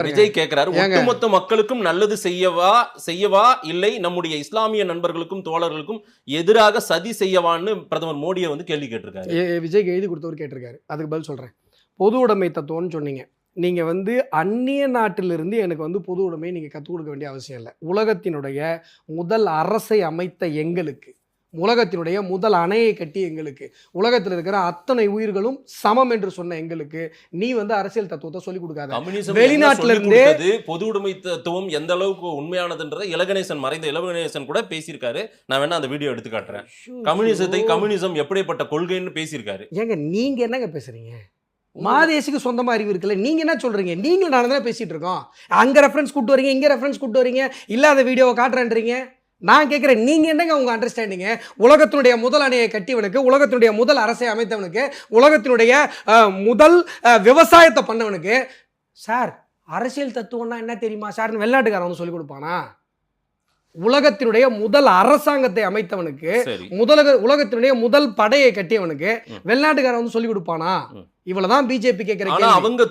விஜய் கேட்கிறாரு, ஒட்டுமொத்த மக்களுக்கும் நல்லது செய்யவா இல்லை நம்முடைய இஸ்லாமிய நண்பர்களுக்கும் தோழர்களுக்கும் எதிராக சதி செய்யவான்னு பிரதமர் மோடியை வந்து கேள்வி கேட்டிருக்காரு. விஜய்க்கு எழுதி கொடுத்தவர் கேட்டிருக்காரு. அதுக்கு பதில் சொல்றேன். பொது உடைமை தத்துவம்னு சொன்னீங்க. நீங்க வந்து அந்நிய நாட்டிலிருந்து எனக்கு வந்து பொது உடைமை நீங்க கற்றுக் கொடுக்க வேண்டிய அவசியம் இல்லை. உலகத்தினுடைய முதல் அரசை அமைத்த எங்களுக்கு, உலகத்தினுடைய முதல் அணையை கட்டி எங்களுக்கு, உலகத்தில் இருக்கிற அத்தனை உயிர்களும் சமம் என்று சொன்ன எங்களுக்கு நீ வந்து அரசியல் தத்துவத்தை சொல்லிக் கொடுக்காத. வெளிநாட்டில இருந்து பொது உடைமை தத்துவம் எந்த அளவுக்கு உண்மையானதுன்றதை இலகணேசன், மறைந்த இலகணேசன் கூட பேசியிருக்காரு. நான் வேணா அந்த வீடியோ எடுத்து காட்டுறேன். கம்யூனிசம் எப்படிப்பட்ட கொள்கைன்னு பேசியிருக்காரு. ஏங்க நீங்க என்னங்க பேசுறீங்க? மாதேசிக்கு சொந்தமா அறிவு இருக்குல்ல, நீங்க என்ன சொல்றீங்க? நீங்களும் நான் தான் பேசிட்டு இருக்கோம். அங்க ரெஃபரன்ஸ் கூட்டு வரீங்க, இங்க ரெஃபரன்ஸ் கூட்டு வரீங்க, இல்லாத வீடியோவை காட்டுறேன்றீங்க. நான் கேட்குறேன், நீங்கள் என்னங்க உங்கள் அண்டர்ஸ்டாண்டிங்கு? உலகத்தினுடைய முதல் அணையை கட்டியவனுக்கு, உலகத்தினுடைய முதல் அரசை அமைத்தவனுக்கு, உலகத்தினுடைய முதல் விவசாயத்தை பண்ணவனுக்கு சார் அரசியல் தத்துவம்னா என்ன தெரியுமா சார்னு வெளிநாட்டுக்காரன் வந்து சொல்லிக் கொடுப்பானா? உலகத்தினுடைய முதல் அரசாங்கத்தை அமைத்தவனுக்கு, உலகத்தினுடைய முதல் படையை கட்டியவனுக்கு வெளிநாட்டுக்காரன் வந்து சொல்லிக் கொடுப்பானா? இவ்வளவுதான் பிஜேபி கேட்குற. அவங்க